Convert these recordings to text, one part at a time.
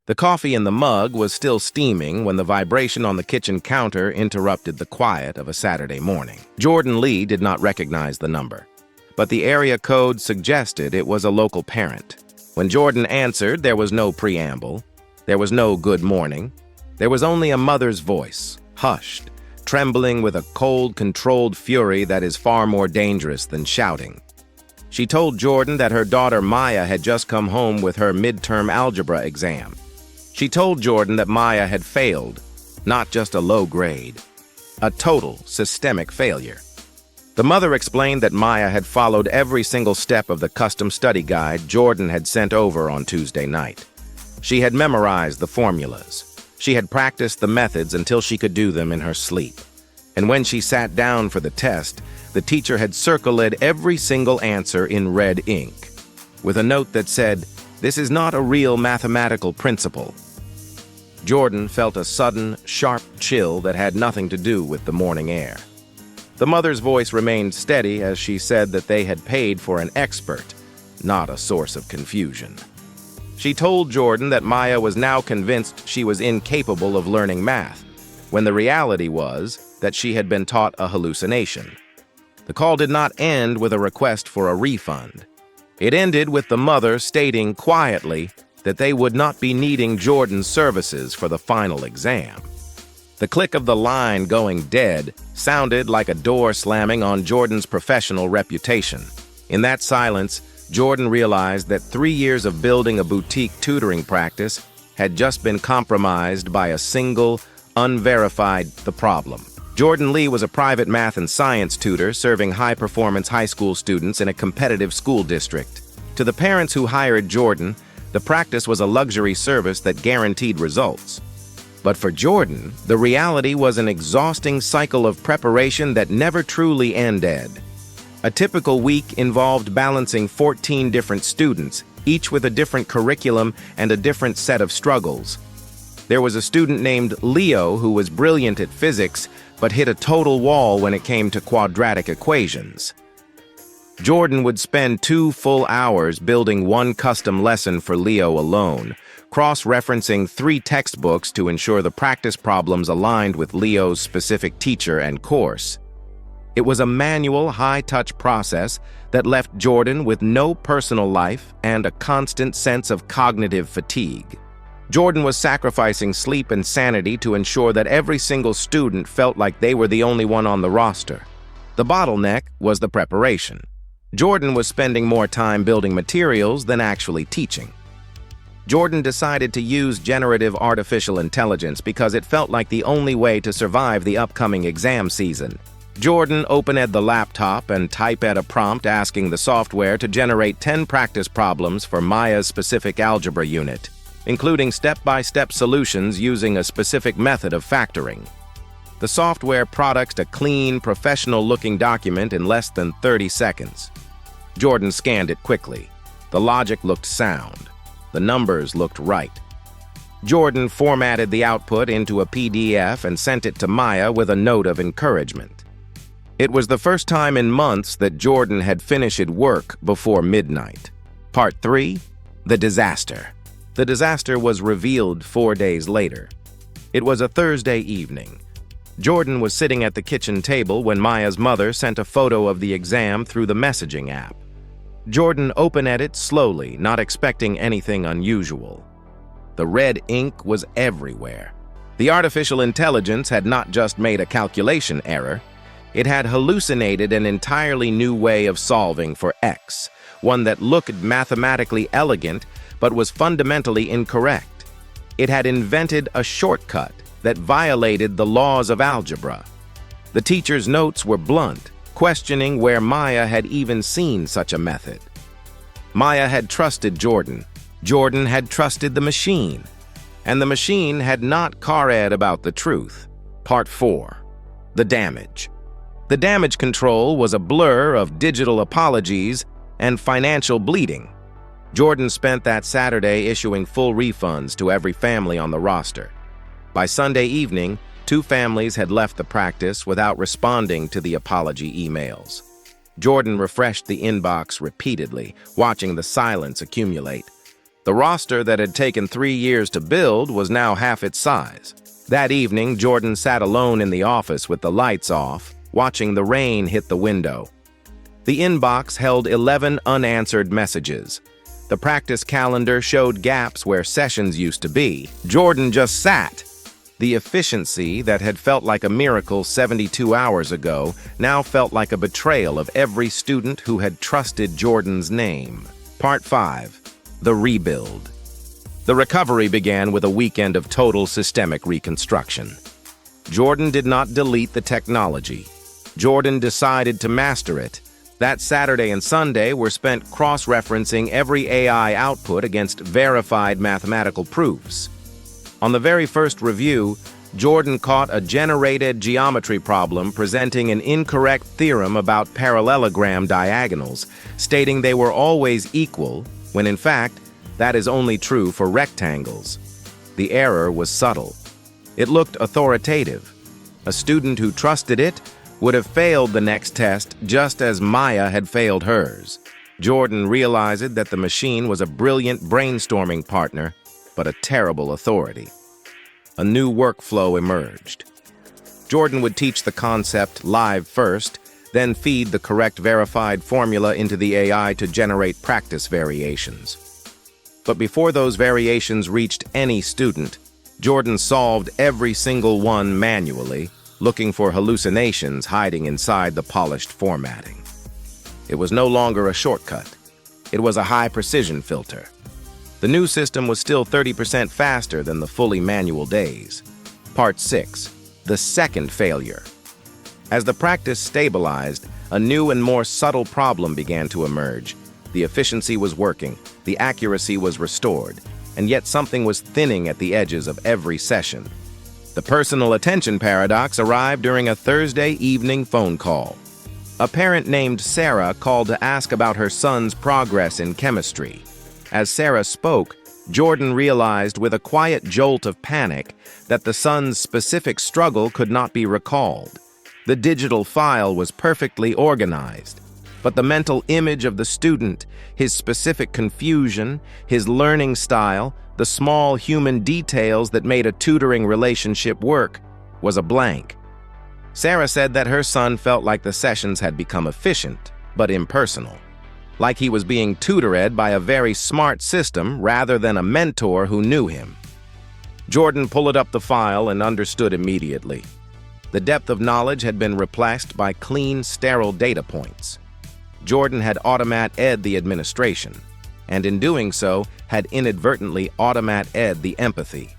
The coffee in the mug was still steaming when the vibration on the kitchen counter interrupted the quiet of a Saturday morning. Jordan Lee did not recognize the number, but the area code suggested it was a local parent. When Jordan answered, there was no preamble. There was no good morning. There was only a mother's voice, hushed, trembling with a cold, controlled fury that is far more dangerous than shouting. She told Jordan that her daughter Maya had just come home with her midterm algebra exam. She told Jordan that Maya had failed, not just a low grade, a total systemic failure. The mother explained that Maya had followed every single step of the custom study guide Jordan had sent over on Tuesday night. She had memorized the formulas. She had practiced the methods until she could do them in her sleep. And when she sat down for the test, the teacher had circled every single answer in red ink, with a note that said, "This is not a real mathematical principle." Jordan felt a sudden, sharp chill that had nothing to do with the morning air. The mother's voice remained steady as she said that they had paid for an expert, not a source of confusion. She told Jordan that Maya was now convinced she was incapable of learning math, when the reality was that she had been taught a hallucination. The call did not end with a request for a refund. It ended with the mother stating quietly that they would not be needing Jordan's services for the final exam. The click of the line going dead sounded like a door slamming on Jordan's professional reputation. In that silence, Jordan realized that 3 years of building a boutique tutoring practice had just been compromised by a single, unverified problem. Jordan Lee was a private math and science tutor serving high-performance high school students in a competitive school district. To the parents who hired Jordan, the practice was a luxury service that guaranteed results. But for Jordan, the reality was an exhausting cycle of preparation that never truly ended. A typical week involved balancing 14 different students, each with a different curriculum and a different set of struggles. There was a student named Leo who was brilliant at physics, but hit a total wall when it came to quadratic equations. Jordan would spend 2 full hours building one custom lesson for Leo alone, cross-referencing 3 textbooks to ensure the practice problems aligned with Leo's specific teacher and course. It was a manual, high-touch process that left Jordan with no personal life and a constant sense of cognitive fatigue. Jordan was sacrificing sleep and sanity to ensure that every single student felt like they were the only one on the roster. The bottleneck was the preparation. Jordan was spending more time building materials than actually teaching. Jordan decided to use generative artificial intelligence because it felt like the only way to survive the upcoming exam season. Jordan opened the laptop and typed a prompt asking the software to generate 10 practice problems for Maya's specific algebra unit, including step-by-step solutions using a specific method of factoring. The software produced a clean, professional-looking document in less than 30 seconds. Jordan scanned it quickly. The logic looked sound. The numbers looked right. Jordan formatted the output into a PDF and sent it to Maya with a note of encouragement. It was the first time in months that Jordan had finished work before midnight. Part 3. The Disaster. The disaster was revealed 4 days later. It was a Thursday evening. Jordan was sitting at the kitchen table when Maya's mother sent a photo of the exam through the messaging app. Jordan opened it slowly, not expecting anything unusual. The red ink was everywhere. The artificial intelligence had not just made a calculation error, it had hallucinated an entirely new way of solving for X, one that looked mathematically elegant but was fundamentally incorrect. It had invented a shortcut that violated the laws of algebra. The teacher's notes were blunt, questioning where Maya had even seen such a method. Maya had trusted Jordan. Jordan had trusted the machine. And the machine had not cared about the truth. Part 4. The Damage. The damage control was a blur of digital apologies and financial bleeding. Jordan spent that Saturday issuing full refunds to every family on the roster. By Sunday evening, 2 families had left the practice without responding to the apology emails. Jordan refreshed the inbox repeatedly, watching the silence accumulate. The roster that had taken 3 years to build was now half its size. That evening, Jordan sat alone in the office with the lights off, watching the rain hit the window. The inbox held 11 unanswered messages. The practice calendar showed gaps where sessions used to be. Jordan just sat. The efficiency that had felt like a miracle 72 hours ago now felt like a betrayal of every student who had trusted Jordan's name. Part 5. The Rebuild. The recovery began with a weekend of total systemic reconstruction. Jordan did not delete the technology. Jordan decided to master it. That Saturday and Sunday were spent cross-referencing every AI output against verified mathematical proofs. On the very first review, Jordan caught a generated geometry problem presenting an incorrect theorem about parallelogram diagonals, stating they were always equal, when in fact, that is only true for rectangles. The error was subtle. It looked authoritative. A student who trusted it would have failed the next test just as Maya had failed hers. Jordan realized that the machine was a brilliant brainstorming partner, but a terrible authority. A new workflow emerged. Jordan would teach the concept live first, then feed the correct verified formula into the AI to generate practice variations. But before those variations reached any student, Jordan solved every single one manually, looking for hallucinations hiding inside the polished formatting. It was no longer a shortcut. It was a high-precision filter. The new system was still 30% faster than the fully manual days. Part 6. The second failure. As the practice stabilized, a new and more subtle problem began to emerge. The efficiency was working, the accuracy was restored, and yet something was thinning at the edges of every session. The personal attention paradox arrived during a Thursday evening phone call. A parent named Sarah called to ask about her son's progress in chemistry. As Sarah spoke, Jordan realized with a quiet jolt of panic that the son's specific struggle could not be recalled. The digital file was perfectly organized, but the mental image of the student, his specific confusion, his learning style, the small human details that made a tutoring relationship work, was a blank. Sarah said that her son felt like the sessions had become efficient, but impersonal. Like he was being tutored by a very smart system rather than a mentor who knew him. Jordan pulled up the file and understood immediately. The depth of knowledge had been replaced by clean, sterile data points. Jordan had automat-ed the administration, and in doing so, had inadvertently automat-ed the empathy.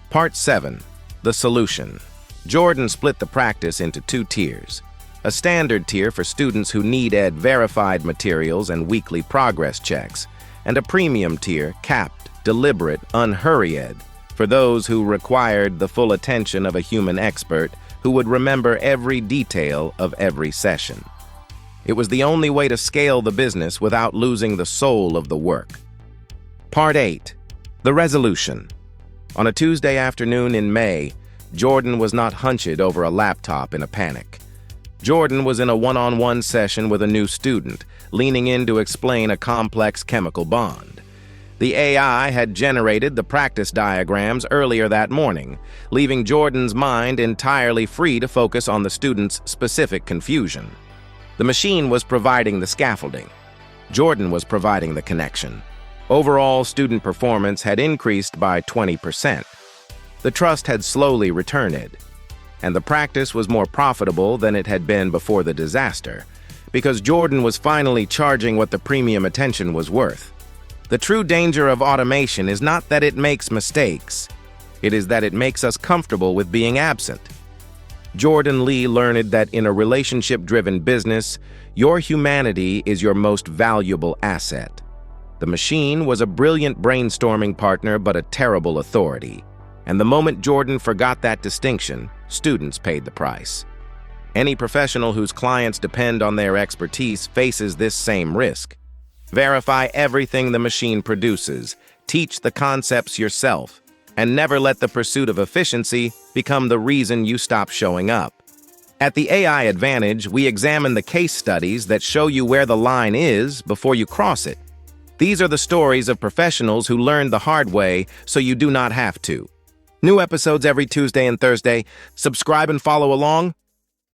Part 7. The Solution. Jordan split the practice into 2 tiers. A standard tier for students who need verified materials and weekly progress checks, and a premium tier, capped, deliberate, unhurried, for those who required the full attention of a human expert who would remember every detail of every session. It was the only way to scale the business without losing the soul of the work. Part 8. The Resolution. On a Tuesday afternoon in May, Jordan was not hunched over a laptop in a panic. Jordan was in a one-on-one session with a new student, leaning in to explain a complex chemical bond. The AI had generated the practice diagrams earlier that morning, leaving Jordan's mind entirely free to focus on the student's specific confusion. The machine was providing the scaffolding. Jordan was providing the connection. Overall student performance had increased by 20%. The trust had slowly returned, and the practice was more profitable than it had been before the disaster, because Jordan was finally charging what the premium attention was worth. The true danger of automation is not that it makes mistakes. It is that it makes us comfortable with being absent. Jordan Lee learned that in a relationship-driven business, your humanity is your most valuable asset. The machine was a brilliant brainstorming partner but a terrible authority. And the moment Jordan forgot that distinction, students paid the price. Any professional whose clients depend on their expertise faces this same risk. Verify everything the machine produces, teach the concepts yourself, and never let the pursuit of efficiency become the reason you stop showing up. At the AI Advantage, we examine the case studies that show you where the line is before you cross it. These are the stories of professionals who learned the hard way so you do not have to. New episodes every Tuesday and Thursday. Subscribe and follow along.